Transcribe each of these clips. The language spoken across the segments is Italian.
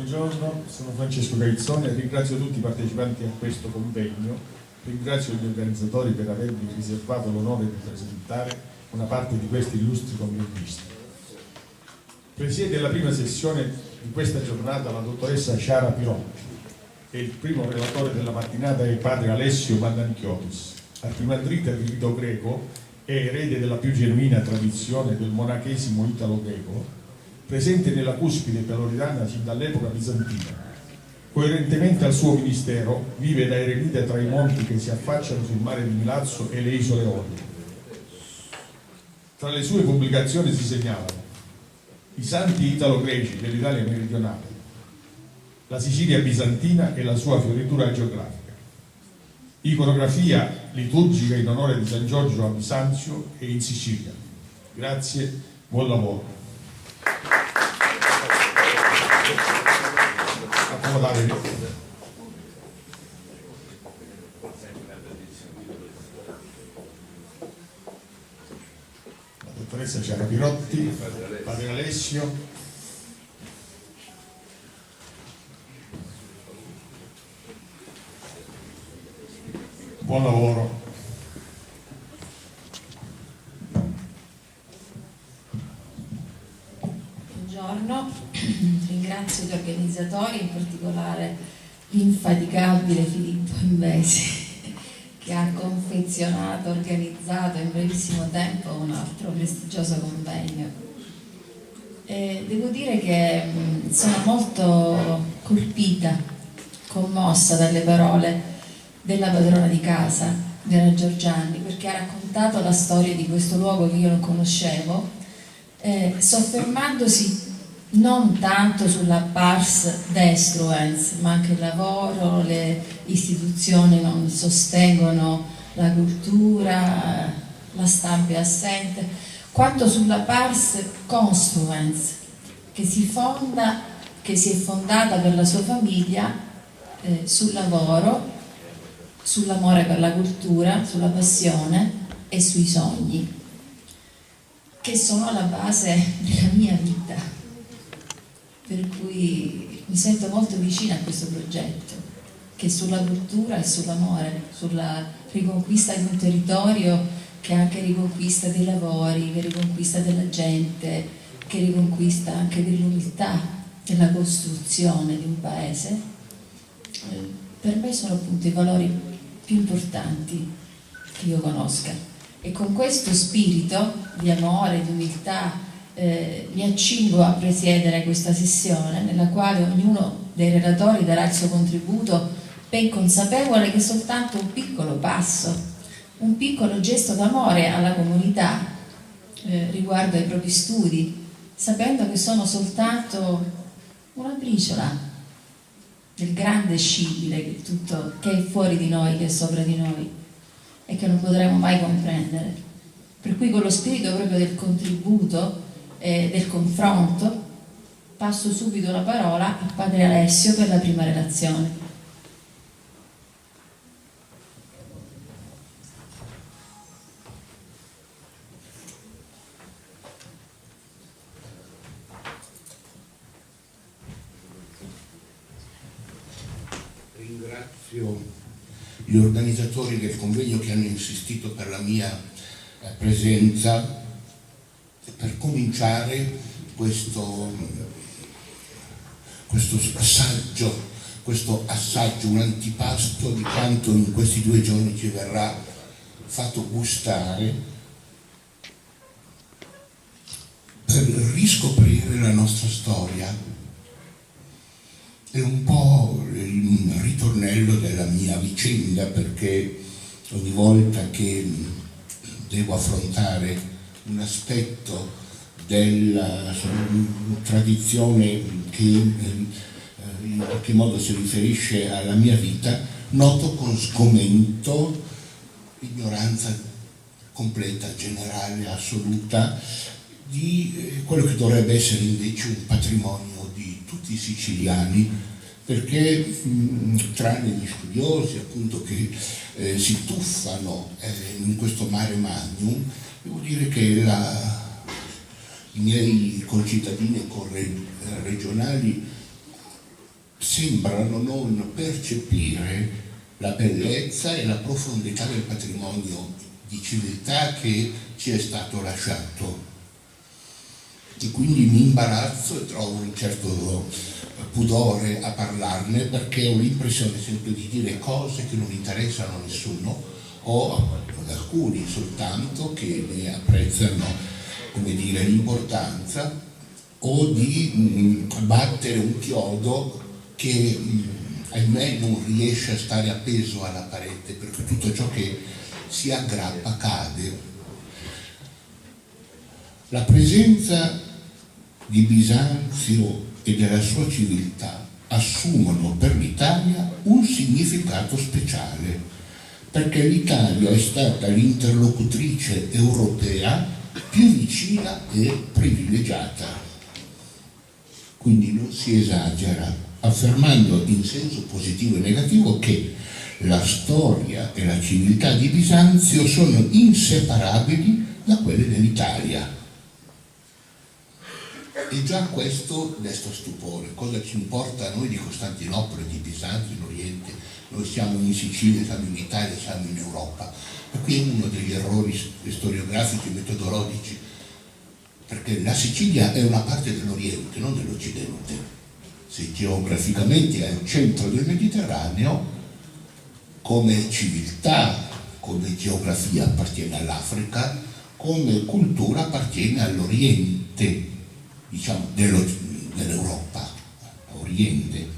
buongiorno, sono Francesco Caizzone e ringrazio tutti i partecipanti a questo convegno. Ringrazio gli organizzatori per avermi riservato l'onore di presentare una parte di questi illustri convegnisti. Presiede la prima sessione di questa giornata la dottoressa Chiara Pirotti e il primo relatore della mattinata è padre Alessio Mandanchiotis, archimantrite del rito greco e erede della più genuina tradizione del monachesimo italo-greco, presente nella cuspide peloridana sin dall'epoca bizantina. Coerentemente al suo ministero, vive da eremita tra i monti che si affacciano sul mare di Milazzo e le isole Olie. Tra le sue pubblicazioni si segnalano i santi italo-greci dell'Italia meridionale, la Sicilia bizantina e la sua fioritura geografica, iconografia liturgica in onore di San Giorgio a Bisanzio e in Sicilia. Grazie, buon lavoro. Accomodare. La dottoressa Chiara Pirotti, padre Alessio. Buon lavoro. Buongiorno, ringrazio gli organizzatori, in particolare l'infaticabile Filippo Invesi che ha confezionato, organizzato in brevissimo tempo un altro prestigioso convegno. Devo dire che sono molto colpita, commossa dalle parole della padrona di casa, Vera Giorgianni, perché ha raccontato la storia di questo luogo che io non conoscevo, soffermandosi non tanto sulla pars destruens, ma anche il lavoro, le istituzioni non sostengono la cultura, la stampa è assente, quanto sulla pars construens, che si è fondata per la sua famiglia sul lavoro, sull'amore per la cultura, sulla passione e sui sogni, che sono alla base della mia vita, per cui mi sento molto vicina a questo progetto, che è sulla cultura e sull'amore, sulla riconquista di un territorio che è anche riconquista dei lavori, che riconquista della gente, che riconquista anche dell'umiltà, della costruzione di un paese. Per me sono appunto i valori più importanti che io conosca. E con questo spirito di amore, di umiltà, mi accingo a presiedere questa sessione nella quale ognuno dei relatori darà il suo contributo, ben consapevole che è soltanto un piccolo passo, un piccolo gesto d'amore alla comunità riguardo ai propri studi, sapendo che sono soltanto una briciola del grande scibile che è fuori di noi, che è sopra di noi e che non potremo mai comprendere. Per cui con lo spirito proprio del contributo e del confronto passo subito la parola a padre Alessio per la prima relazione. Ringrazio gli organizzatori del convegno che hanno insistito per la mia presenza. Per cominciare questo assaggio, un antipasto di quanto in questi 2 giorni ci verrà fatto gustare, per riscoprire la nostra storia. È un po' il ritornello della mia vicenda, perché ogni volta che devo affrontare un aspetto della tradizione che in qualche modo si riferisce alla mia vita, noto con sgomento ignoranza completa, generale, assoluta di quello che dovrebbe essere invece un patrimonio di tutti i siciliani, perché tranne gli studiosi appunto che si tuffano in questo mare magnum, devo dire che i miei concittadini e regionali sembrano non percepire la bellezza e la profondità del patrimonio di civiltà che ci è stato lasciato. E quindi mi imbarazzo e trovo un certo pudore a parlarne, perché ho l'impressione sempre di dire cose che non interessano a nessuno, o ad alcuni soltanto che ne apprezzano, come dire, l'importanza, o di battere un chiodo che ahimè non riesce a stare appeso alla parete, perché tutto ciò che si aggrappa cade. La presenza di Bisanzio e della sua civiltà assumono per l'Italia un significato speciale, perché l'Italia è stata l'interlocutrice europea più vicina e privilegiata. Quindi non si esagera affermando in senso positivo e negativo che la storia e la civiltà di Bisanzio sono inseparabili da quelle dell'Italia. E già questo desta stupore. Cosa ci importa a noi di Costantinopoli, di Bisanzio in Oriente? Noi siamo in Sicilia, siamo in Italia, siamo in Europa. E qui è uno degli errori storiografici, metodologici, perché la Sicilia è una parte dell'Oriente, non dell'Occidente. Se geograficamente è al centro del Mediterraneo, come civiltà, come geografia appartiene all'Africa, come cultura appartiene all'Oriente, diciamo, dell'Europa, Oriente.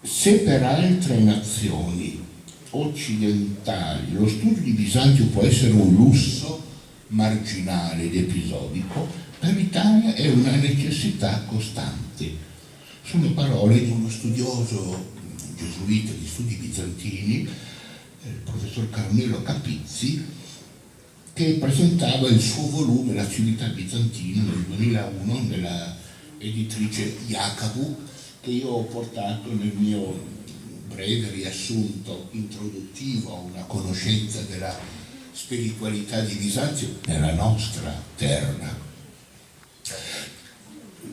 Se per altre nazioni occidentali lo studio di Bisanzio può essere un lusso marginale ed episodico, per l'Italia è una necessità costante. Sono parole di uno studioso gesuita di studi bizantini, il professor Carmelo Capizzi, che presentava il suo volume La civiltà bizantina nel 2001 nella editrice Jacobu, che io ho portato nel mio breve riassunto introduttivo a una conoscenza della spiritualità di Bisanzio nella nostra terra.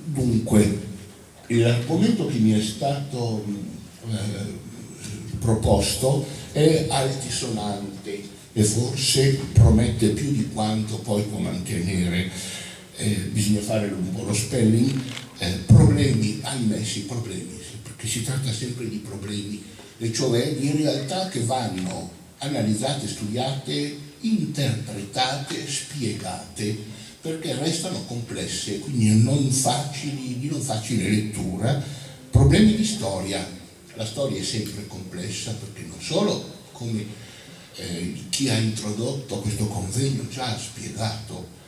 Dunque, l'argomento che mi è stato proposto è altisonante e forse promette più di quanto poi può mantenere. Bisogna fare un po' lo spelling. Problemi, ahimè sì, problemi, perché si tratta sempre di problemi, e cioè di realtà che vanno analizzate, studiate, interpretate, spiegate, perché restano complesse, quindi di non facile lettura. Problemi di storia. La storia è sempre complessa, perché non solo, come chi ha introdotto questo convegno già ha spiegato,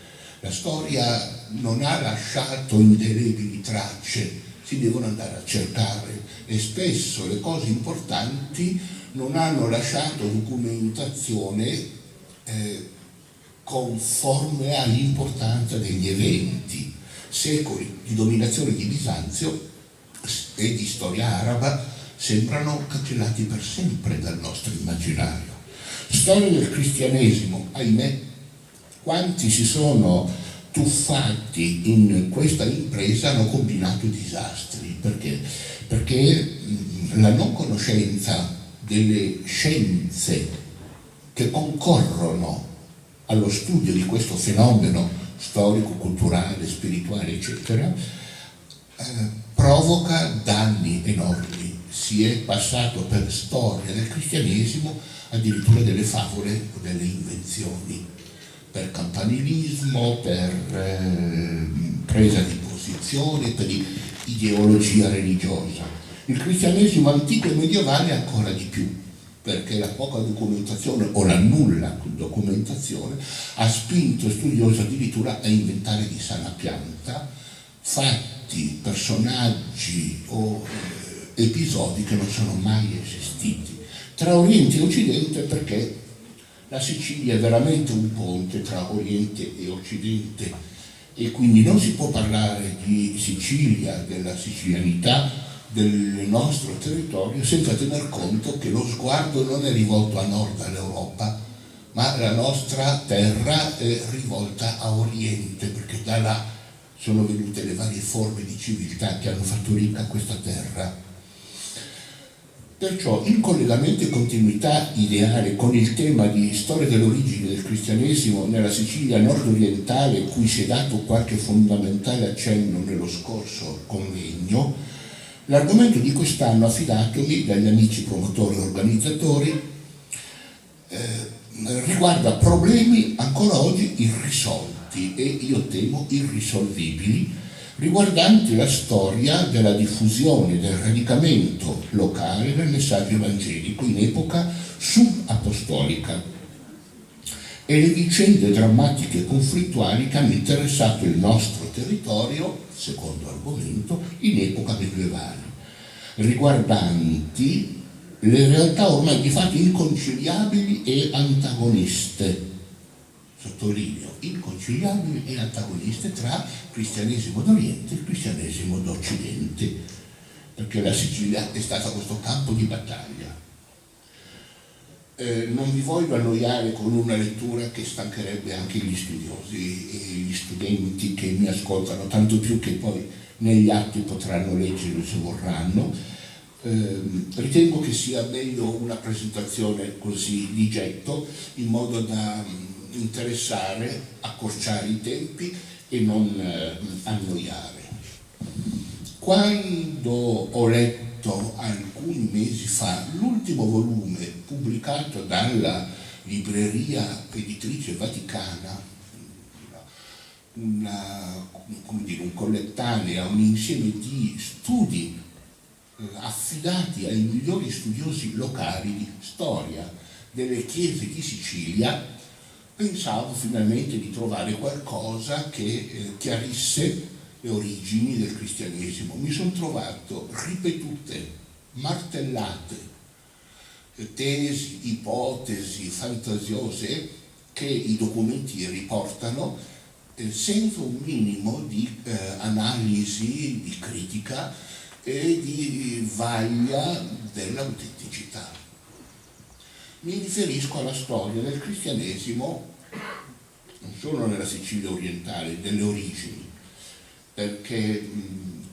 la storia non ha lasciato indelebili tracce, si devono andare a cercare, e spesso le cose importanti non hanno lasciato documentazione conforme all'importanza degli eventi. Secoli di dominazione di Bisanzio e di storia araba sembrano cancellati per sempre dal nostro immaginario. Storia del cristianesimo, ahimè, quanti si sono tuffati in questa impresa hanno combinato disastri, perché la non conoscenza delle scienze che concorrono allo studio di questo fenomeno storico, culturale, spirituale, eccetera, provoca danni enormi. Si è passato per storia del cristianesimo addirittura delle favole o delle invenzioni, per campanilismo, per presa di posizione, per ideologia religiosa. Il cristianesimo antico e medievale ancora di più, perché la poca documentazione o la nulla documentazione ha spinto studiosi addirittura a inventare di sana pianta fatti, personaggi o episodi che non sono mai esistiti tra Oriente e Occidente, perché la Sicilia è veramente un ponte tra Oriente e Occidente, e quindi non si può parlare di Sicilia, della sicilianità del nostro territorio, senza tener conto che lo sguardo non è rivolto a nord all'Europa, ma la nostra terra è rivolta a Oriente, perché da là sono venute le varie forme di civiltà che hanno fatto ricca questa terra. Perciò il collegamento e continuità ideale con il tema di storia dell'origine del cristianesimo nella Sicilia nord-orientale, cui si è dato qualche fondamentale accenno nello scorso convegno, l'argomento di quest'anno affidatomi dagli amici promotori e organizzatori riguarda problemi ancora oggi irrisolti e io temo irrisolvibili, riguardanti la storia della diffusione, del radicamento locale del messaggio evangelico in epoca subapostolica e le vicende drammatiche e conflittuali che hanno interessato il nostro territorio, secondo argomento, in epoca medievale, riguardanti le realtà ormai di fatto inconciliabili e antagoniste, sottolineo, inconciliabili e antagoniste tra cristianesimo d'Oriente e cristianesimo d'Occidente, perché la Sicilia è stata questo campo di battaglia. Non vi voglio annoiare con una lettura che stancherebbe anche gli studiosi e gli studenti che mi ascoltano, tanto più che poi negli atti potranno leggere se vorranno. Ritengo che sia meglio una presentazione così di getto, in modo da interessare, accorciare i tempi e non annoiare. Quando ho letto alcuni mesi fa l'ultimo volume pubblicato dalla libreria editrice Vaticana, un collettaneo, un insieme di studi affidati ai migliori studiosi locali di storia delle chiese di Sicilia, pensavo finalmente di trovare qualcosa che chiarisse le origini del cristianesimo. Mi sono trovato ripetute, martellate, tesi, ipotesi fantasiose che i documenti riportano senza un minimo di analisi, di critica e di vaglia dell'autenticità. Mi riferisco alla storia del cristianesimo non solo nella Sicilia orientale, delle origini, perché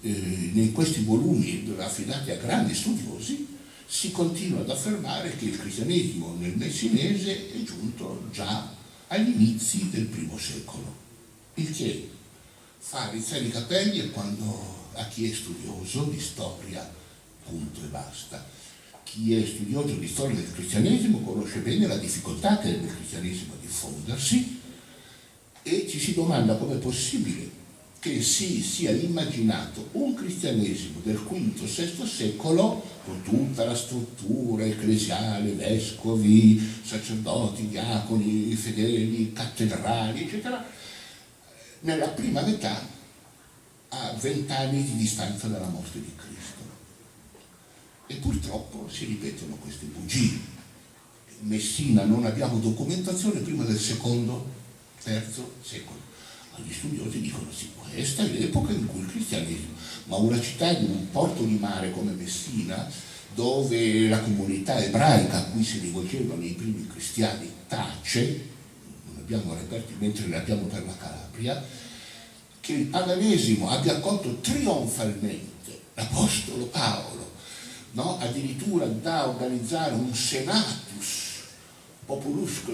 in questi volumi affidati a grandi studiosi si continua ad affermare che il cristianesimo nel messinese è giunto già agli inizi del I secolo, il che fa rizzare i capelli a chi è studioso di storia, punto e basta. Chi è studioso di storia del cristianesimo conosce bene la difficoltà che ebbe il cristianesimo a diffondersi e ci si domanda come è possibile che si sia immaginato un cristianesimo del V-VI secolo con tutta la struttura ecclesiale, vescovi, sacerdoti, diaconi, fedeli, cattedrali, eccetera, nella prima metà a 20 anni di distanza dalla morte di Cristo. E purtroppo si ripetono queste bugie. In Messina non abbiamo documentazione prima del secondo, terzo secolo. Gli studiosi dicono sì, questa è l'epoca in cui il cristianesimo, ma una città di un porto di mare come Messina, dove la comunità ebraica a cui si rivolgevano i primi cristiani tace, non abbiamo reperti mentre ne abbiamo per la Calabria, che il paganesimo abbia accolto trionfalmente l'Apostolo Paolo, no? Addirittura da organizzare un senatus populusco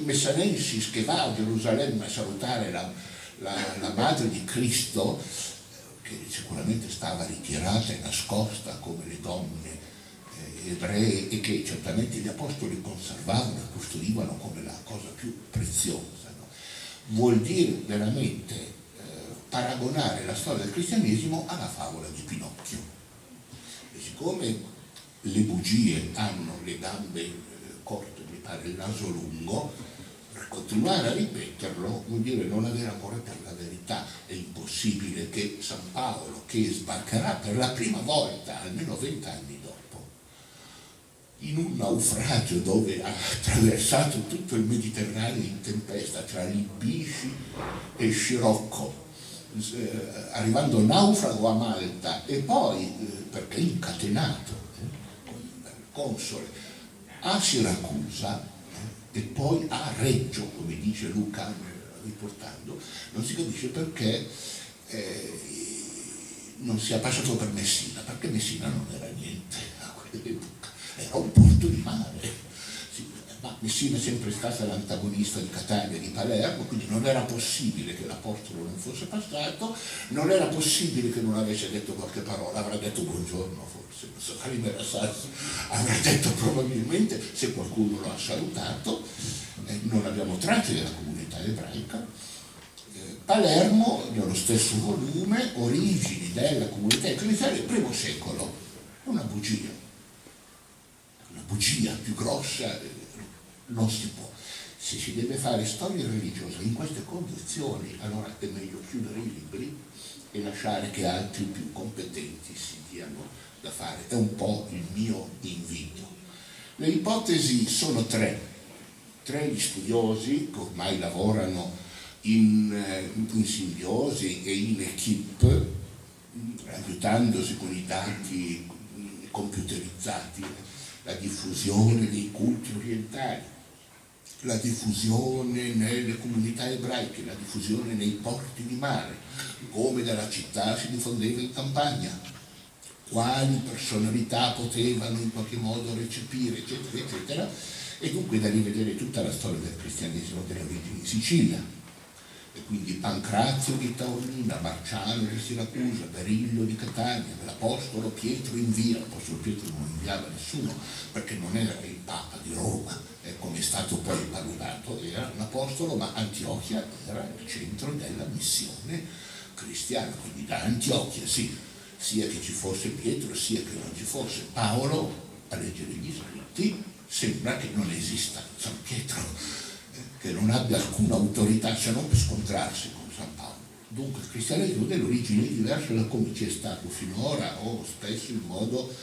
messanensis che va a Gerusalemme a salutare la madre di Cristo, che sicuramente stava ritirata e nascosta come le donne ebree e che certamente gli apostoli conservavano e custodivano come la cosa più preziosa, no? Vuol dire veramente paragonare la storia del cristianesimo alla favola di Pinocchio. E siccome le bugie hanno le gambe corte, mi pare il naso lungo, per continuare a ripeterlo vuol dire non avere amore per la verità. È impossibile che San Paolo, che sbarcherà per la prima volta almeno 20 anni dopo in un naufragio dove ha attraversato tutto il Mediterraneo in tempesta tra Libisci e Scirocco, arrivando naufrago a Malta e poi perché incatenato con il console a Siracusa e poi a Reggio, come dice Luca riportando, non si capisce perché non sia passato per Messina, perché Messina non era niente a quell'epoca, era un porto di mare. Ma Messina è sempre stata l'antagonista di Catania e di Palermo, quindi non era possibile che l'Apostolo non fosse passato, non era possibile che non avesse detto qualche parola, avrà detto buongiorno forse, non so, Calimera Sasso avrà detto probabilmente, se qualcuno lo ha salutato. Non abbiamo tracce della comunità ebraica. Palermo, nello stesso volume, origini della comunità ecclesiale del primo secolo, è una bugia più grossa. Non si può. Se si deve fare storia religiosa in queste condizioni, allora è meglio chiudere i libri e lasciare che altri più competenti si diano da fare. È un po' il mio invito. Le ipotesi sono tre gli studiosi che ormai lavorano in simbiosi e in equipe, aiutandosi con i dati computerizzati, la diffusione dei culti orientali, la diffusione nelle comunità ebraiche, la diffusione nei porti di mare, come dalla città si diffondeva in campagna, quali personalità potevano in qualche modo recepire, eccetera, eccetera, e dunque da rivedere tutta la storia del cristianesimo delle origini in Sicilia, e quindi Pancrazio di Taormina, Marciano di Siracusa, Berillo di Catania, l'Apostolo Pietro invia. L'Apostolo Pietro non inviava nessuno perché non era il Papa di Roma, come è stato poi valutato, era un apostolo, ma Antiochia era il centro della missione cristiana, quindi da Antiochia sì, sia che ci fosse Pietro sia che non ci fosse Paolo, a leggere gli scritti sembra che non esista San Pietro, che non abbia alcuna autorità se non per scontrarsi con San Paolo. Dunque il cristianesimo delle origini diverse da come ci è stato finora, o spesso in modo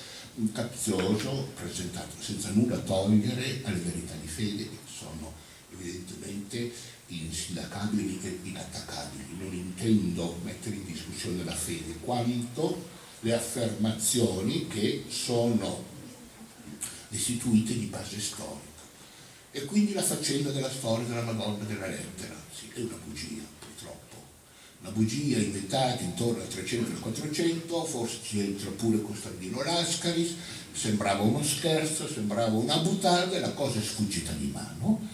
capzioso presentato, senza nulla togliere alle verità di fede, che sono evidentemente insindacabili e inattaccabili. Non intendo mettere in discussione la fede quanto le affermazioni che sono restituite di base storica. E quindi la faccenda della storia della Madonna della Lettera, sì, è una bugia, purtroppo. Una bugia inventata intorno al 300 e al 400, forse ci entra pure Costantino Lascaris, sembrava uno scherzo, sembrava una buttata, e la cosa è sfuggita di mano,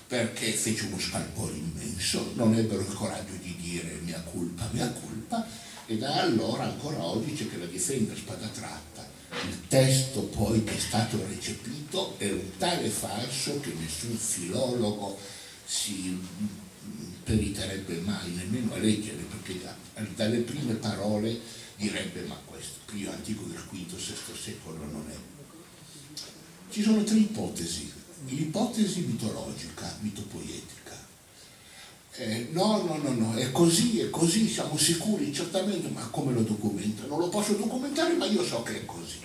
perché fece uno scalpore immenso, non ebbero il coraggio di dire mea culpa, e da allora ancora oggi c'è che la difende a spada tratta. Il testo poi che è stato recepito è un tale falso che nessun filologo si periterebbe mai nemmeno a leggere, perché dalle prime parole direbbe ma questo Prio antico del V-VI secolo non è. Ci sono tre ipotesi: l'ipotesi mitologica, mitopoietica. No, è così, siamo sicuri, certamente, ma come lo documenta? Non lo posso documentare, ma io so che è così.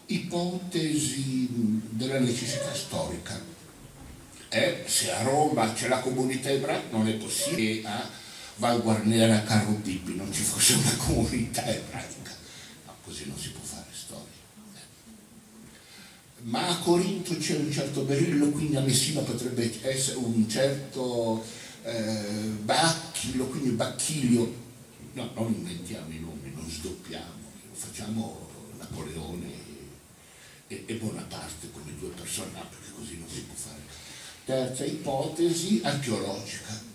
Ipotesi della necessità storica. Se a Roma c'è la comunità ebraica, non è possibile che a Val Guarnera, a Carro Pippi non ci fosse una comunità ebraica. No, così non si può fare storia. Ma a Corinto c'è un certo Berillo, quindi a Messina potrebbe essere un certo Bacchilo, quindi Bacchilio. No, non inventiamo i nomi, non sdoppiamo, facciamo Napoleone e Bonaparte come due personaggi, perché così non si può fare. Terza ipotesi, archeologica.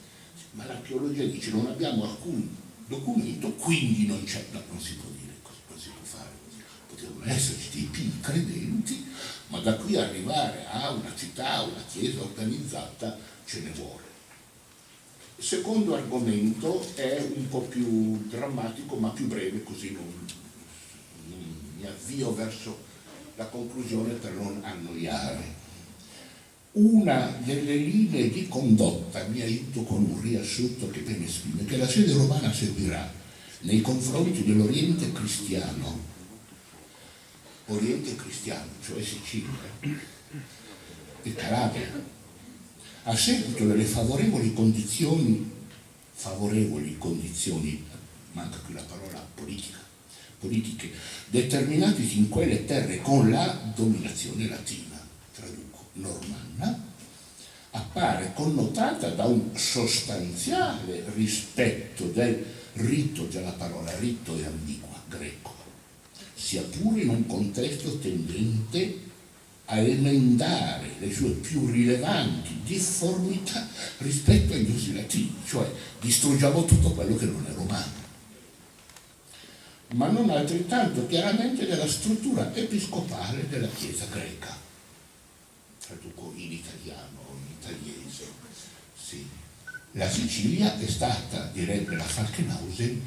Ma l'archeologia dice non abbiamo alcun documento, quindi non c'è. No, non si può dire così, non si può fare così. Potevano esserci dei più credenti, ma da qui arrivare a una città, una chiesa organizzata, ce ne vuole. Il secondo argomento è un po' più drammatico, ma più breve, così non mi avvio verso la conclusione per non annoiare. Una delle linee di condotta, mi aiuto con un riassunto che ben esprime, che la sede romana seguirà nei confronti dell'Oriente cristiano, cioè Sicilia e Calabria, a seguito delle favorevoli condizioni, manca qui la parola politiche, determinatisi in quelle terre con la dominazione latina, traduco, normanna, a appare connotata da un sostanziale rispetto del rito, già la parola rito è ambigua, greco, sia pure in un contesto tendente a emendare le sue più rilevanti difformità rispetto agli usi latini, cioè distruggiamo tutto quello che non è romano, ma non altrettanto chiaramente della struttura episcopale della Chiesa greca. Traduco in italiano o in italiese. Sì. La Sicilia è stata, direbbe la Falkenhausen,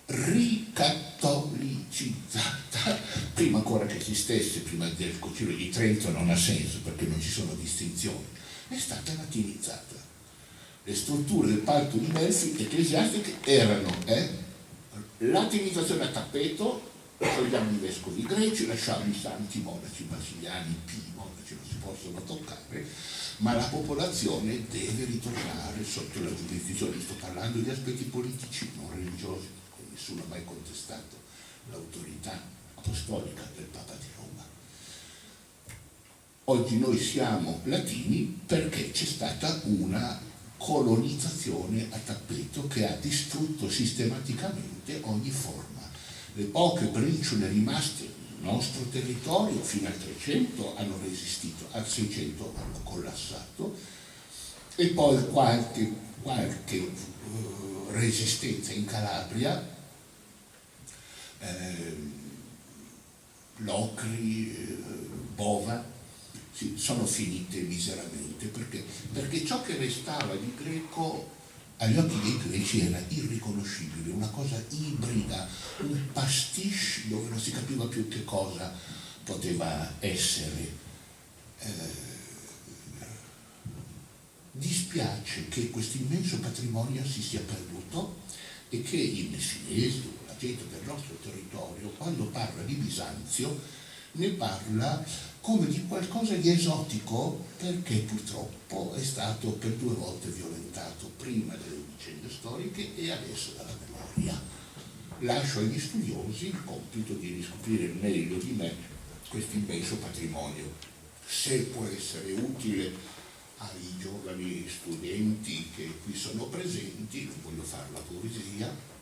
ricatolicizzata, prima ancora che esistesse, prima del Concilio di Trento non ha senso perché non ci sono distinzioni, è stata latinizzata. Le strutture del patto di Melfi ecclesiastiche erano latinizzazione a tappeto, togliamo i vescovi greci, lasciamo i santi monaci basiliani, i pii monaci non si possono toccare, ma la popolazione deve ritornare sotto la giurisdizione. Sto parlando di aspetti politici, non religiosi. Nessuno ha mai contestato l'autorità apostolica del Papa di Roma. Oggi noi siamo latini perché c'è stata una colonizzazione a tappeto che ha distrutto sistematicamente ogni forma. Le poche briciole rimaste nel nostro territorio fino al 300 hanno resistito, al 600 hanno collassato e poi qualche resistenza in Calabria, Locri, Bova, sì, sono finite miseramente perché ciò che restava di greco agli occhi dei greci era irriconoscibile, una cosa ibrida, un pastiche dove non si capiva più che cosa poteva essere. Dispiace che questo immenso patrimonio si sia perduto e che i messinesi, la gente del nostro territorio, quando parla di Bisanzio, ne parla come di qualcosa di esotico, perché purtroppo è stato per 2 volte violentato, prima delle vicende storiche e adesso dalla memoria. Lascio agli studiosi il compito di riscoprire meglio di me questo immenso patrimonio. Se può essere utile ai giovani studenti che qui sono presenti, non voglio fare la poesia,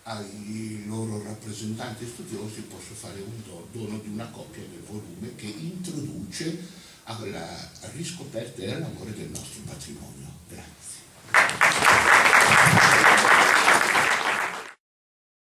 ai loro rappresentanti studiosi posso fare un dono di una copia del volume che introduce alla riscoperta e all'amore del nostro patrimonio. Grazie.